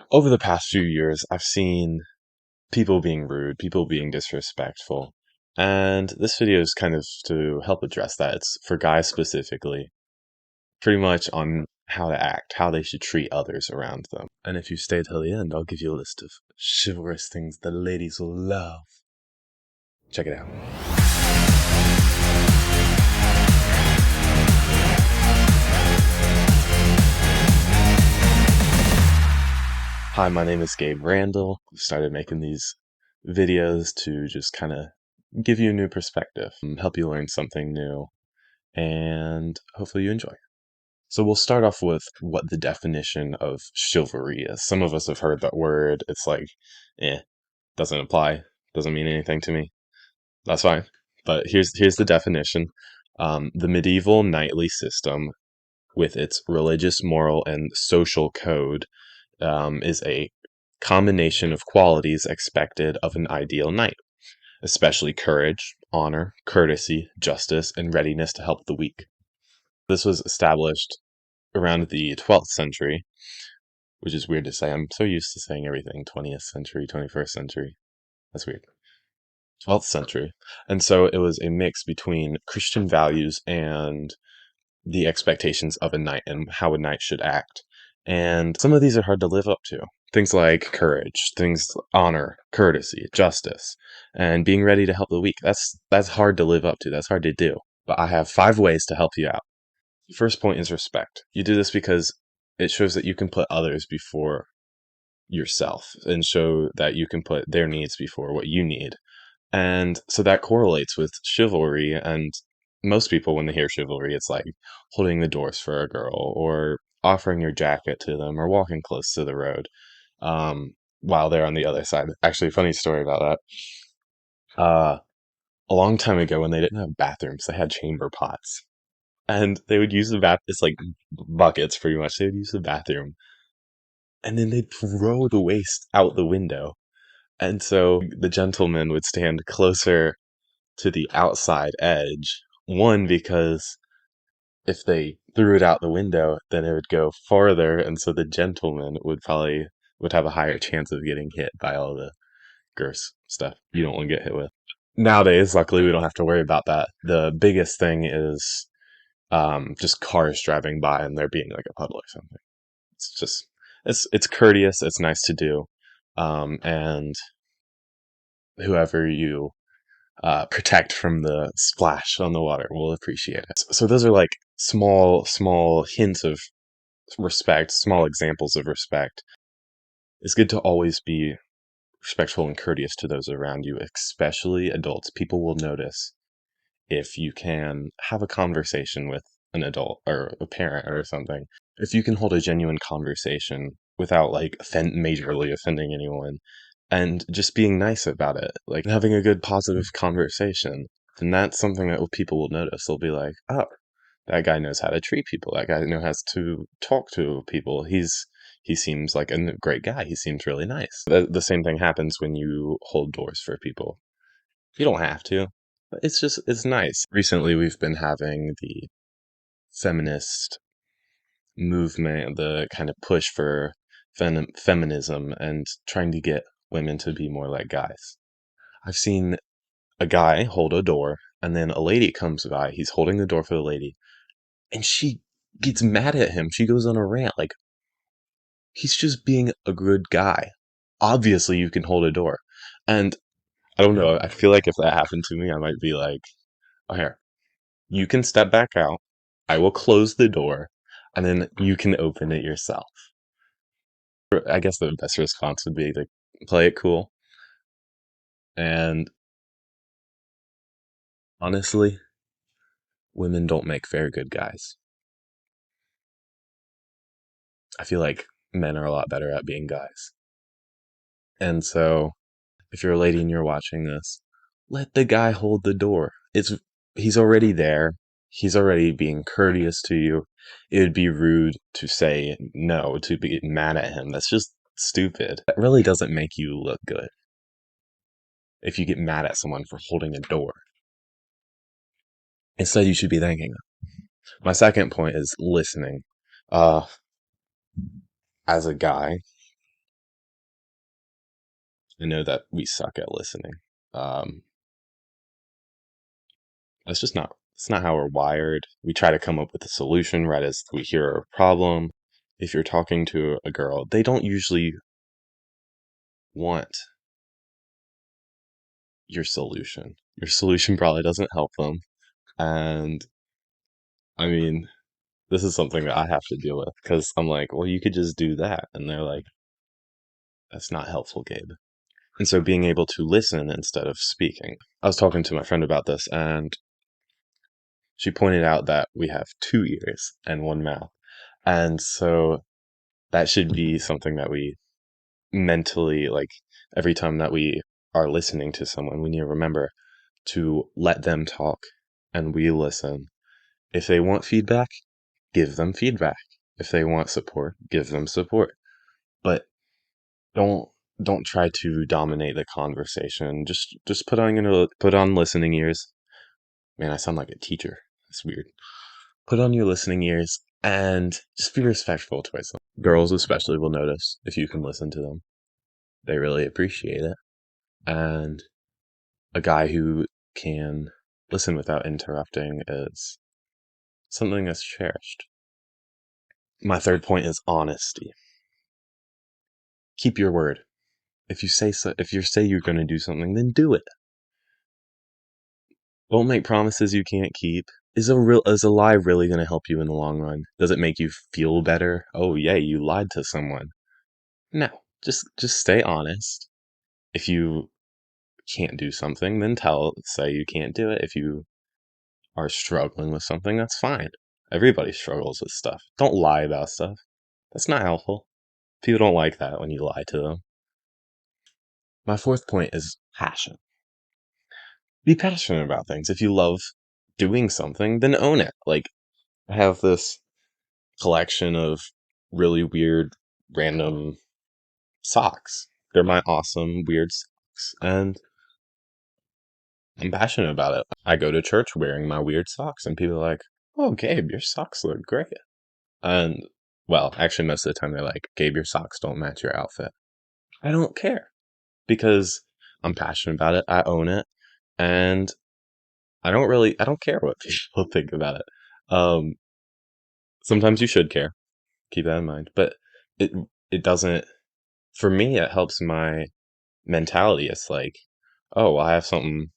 Over the past few years, I've seen people being rude, people being disrespectful, and this video is kind of to help address that. It's for guys specifically, pretty much on how to act, how they should treat others around them. And if you stay till the end, I'll give you a list of chivalrous things the ladies will love. Check it out. Hi, my name is Gabe Randall. I started making these videos to just kind of give you a new perspective, help you learn something new, and hopefully you enjoy. So we'll start off with what the definition of chivalry is. Some of us have heard that word. It's like, doesn't apply, doesn't mean anything to me. That's fine. But here's the definition. The medieval knightly system, with its religious, moral, and social code, is a combination of qualities expected of an ideal knight, especially courage, honor, courtesy, justice, and readiness to help the weak. This was established around the 12th century, which is weird to say. I'm so used to saying everything 20th century, 21st century. That's weird. 12th century. And so it was a mix between Christian values and the expectations of a knight and how a knight should act. And some of these are hard to live up to. Things like courage, things honor, courtesy, justice, and being ready to help the weak. That's hard to live up to. That's hard to do. But I have 5 ways to help you out. First point is respect. You do this because it shows that you can put others before yourself and show that you can put their needs before what you need. And so that correlates with chivalry. And most people, when they hear chivalry, it's like holding the doors for a girl or offering your jacket to them or walking close to the road while they're on the other side. Actually, funny story about that. A long time ago, when they didn't have bathrooms, they had chamber pots. And they would use the it's like buckets pretty much. They would use the bathroom. And then they'd throw the waste out the window. And so the gentleman would stand closer to the outside edge. One, because if they threw it out the window, then it would go farther, and so the gentleman would have a higher chance of getting hit by all the gross stuff you don't want to get hit with. Nowadays, luckily, we don't have to worry about that. The biggest thing is just cars driving by and there being like a puddle or something. It's just it's courteous. It's nice to do, and whoever you protect from the splash on the water will appreciate it. So those are like small hints of respect, small examples of respect. It's good to always be respectful and courteous to those around you, especially adults. People will notice if you can have a conversation with an adult or a parent or something. If you can hold a genuine conversation without like majorly offending anyone and just being nice about it, like having a good positive conversation, then that's something that people will notice. They'll be like, oh, that guy knows how to treat people. That guy knows how to talk to people. He seems like a great guy. He seems really nice. The same thing happens when you hold doors for people. You don't have to, but it's nice. Recently, we've been having the feminist movement, the kind of push for feminism and trying to get women to be more like guys. I've seen a guy hold a door, and then a lady comes by. He's holding the door for the lady, and she gets mad at him. She goes on a rant, like, he's just being a good guy. Obviously, you can hold a door. And I don't know, I feel like if that happened to me, I might be like, oh, here, you can step back out. I will close the door, and then you can open it yourself. I guess the best response would be to play it cool. And honestly, women don't make very good guys. I feel like men are a lot better at being guys. And so, if you're a lady and you're watching this, let the guy hold the door. He's already there. He's already being courteous to you. It would be rude to say no, to be mad at him. That's just stupid. That really doesn't make you look good if you get mad at someone for holding a door. Instead, you should be thanking them. My second point is listening. As a guy, I know that we suck at listening. Um, that's just not, it's not how we're wired. We try to come up with a solution right as we hear a problem. If you're talking to a girl, they don't usually want your solution. Your solution probably doesn't help them. And I mean, this is something that I have to deal with because I'm like, well, you could just do that. And they're like, that's not helpful, Gabe. And so being able to listen instead of speaking. I was talking to my friend about this, and she pointed out that we have two ears and one mouth. And so that should be something that we mentally, like, every time that we are listening to someone, we need to remember to let them talk and we listen. If they want feedback, give them feedback. If they want support, give them support. But don't don't try to dominate the conversation. Just put on listening ears. Man, I sound like a teacher. That's weird. Put on your listening ears and just be respectful towards them. Girls especially will notice if you can listen to them. They really appreciate it. And a guy who can listen without interrupting is something that's cherished. My third point is honesty. Keep your word. If you say you're going to do something, then do it. Don't make promises you can't keep. Is a lie really going to help you in the long run? Does it make you feel better? Oh, yay, you lied to someone. No, just stay honest. If you can't do something, then say you can't do it. If you are struggling with something, that's fine. Everybody struggles with stuff. Don't lie about stuff. That's not helpful. People don't like that when you lie to them. My fourth point is passion. Be passionate about things. If you love doing something, then own it. Like, I have this collection of really weird, random socks. They're my awesome, weird socks. And I'm passionate about it. I go to church wearing my weird socks, and people are like, oh, Gabe, your socks look great. And, well, actually, most of the time they're like, Gabe, your socks don't match your outfit. I don't care because I'm passionate about it. I own it. And I don't care what people think about it. Um, Sometimes you should care. Keep that in mind. But it, it doesn't, for me, it helps my mentality. It's like, oh, I have something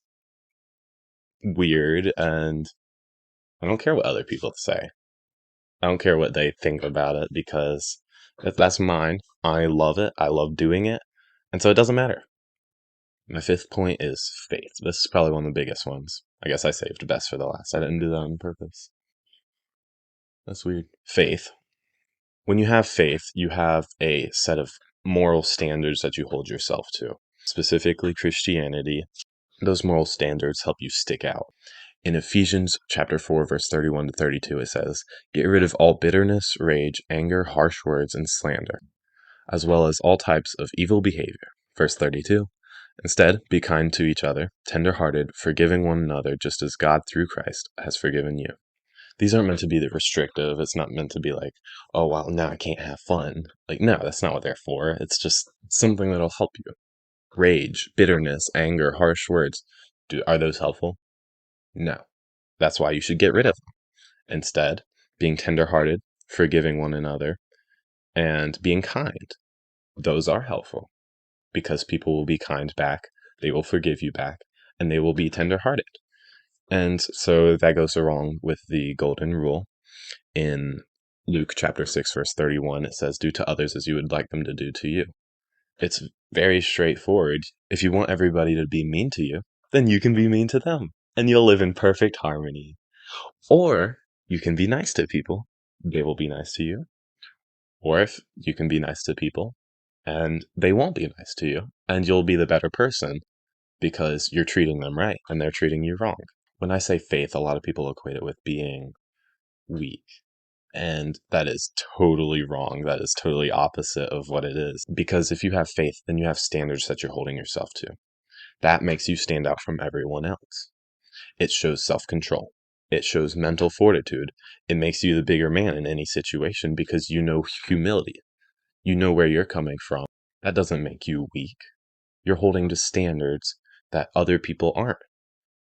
weird and I don't care what other people say. I don't care what they think about it because if that's mine, I love it. I love doing it. And so it doesn't matter. My fifth point is faith. This is probably one of the biggest ones. I guess I saved best for the last. I didn't do that on purpose. That's weird. Faith. When you have faith, you have a set of moral standards that you hold yourself to. Specifically, Christianity. Those moral standards help you stick out. In Ephesians chapter 4, verse 31 to 32, it says, get rid of all bitterness, rage, anger, harsh words, and slander, as well as all types of evil behavior. Verse 32, instead, be kind to each other, tender-hearted, forgiving one another, just as God through Christ has forgiven you. These aren't meant to be the restrictive. It's not meant to be like, oh, well, now I can't have fun. Like, no, that's not what they're for. It's just something that'll help you. Rage, bitterness, anger, harsh words. Are those helpful? No. That's why you should get rid of them. Instead, being tenderhearted, forgiving one another, and being kind. Those are helpful because people will be kind back, they will forgive you back, and they will be tenderhearted. And so that goes along with the golden rule. In Luke chapter 6, verse 31, it says, do to others as you would like them to do to you. It's very straightforward. If you want everybody to be mean to you, then you can be mean to them, and you'll live in perfect harmony. Or you can be nice to people, they will be nice to you. Or if you can be nice to people, and they won't be nice to you, and you'll be the better person because you're treating them right and they're treating you wrong. When I say faith, a lot of people equate it with being weak. And that is totally wrong. That is totally opposite of what it is. Because if you have faith, then you have standards that you're holding yourself to. That makes you stand out from everyone else. It shows self-control. It shows mental fortitude. It makes you the bigger man in any situation because you know humility. You know where you're coming from. That doesn't make you weak. You're holding to standards that other people aren't.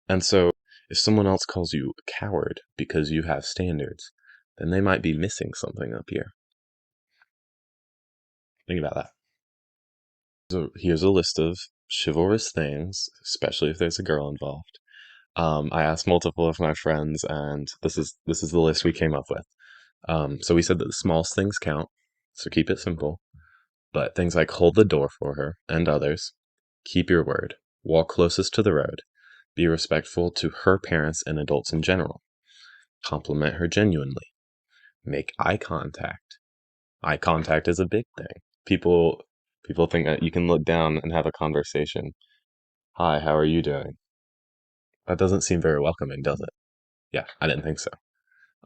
And so if someone else calls you a coward because you have standards, then they might be missing something up here. Think about that. So here's a list of chivalrous things, especially if there's a girl involved. I asked multiple of my friends, and this is the list we came up with. So we said that the smallest things count, so keep it simple. But things like hold the door for her and others, keep your word, walk closest to the road, be respectful to her parents and adults in general, compliment her genuinely, make eye contact. Eye contact is a big thing. People think that you can look down and have a conversation. Hi, how are you doing? That doesn't seem very welcoming, does it? Yeah, I didn't think so.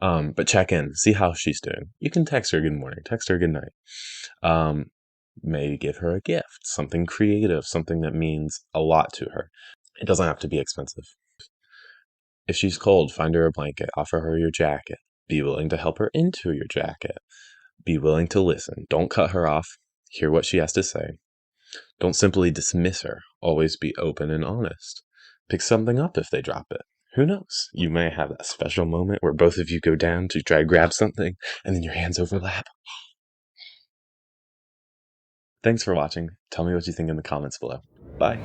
But check in, see how she's doing. You can text her good morning, text her good night. Maybe give her a gift, something creative, something that means a lot to her. It doesn't have to be expensive. If she's cold, find her a blanket, offer her your jacket. Be willing to help her into your jacket. Be willing to listen. Don't cut her off. Hear what she has to say. Don't simply dismiss her. Always be open and honest. Pick something up if they drop it. Who knows? You may have that special moment where both of you go down to try to grab something and then your hands overlap. Thanks for watching. Tell me what you think in the comments below. Bye.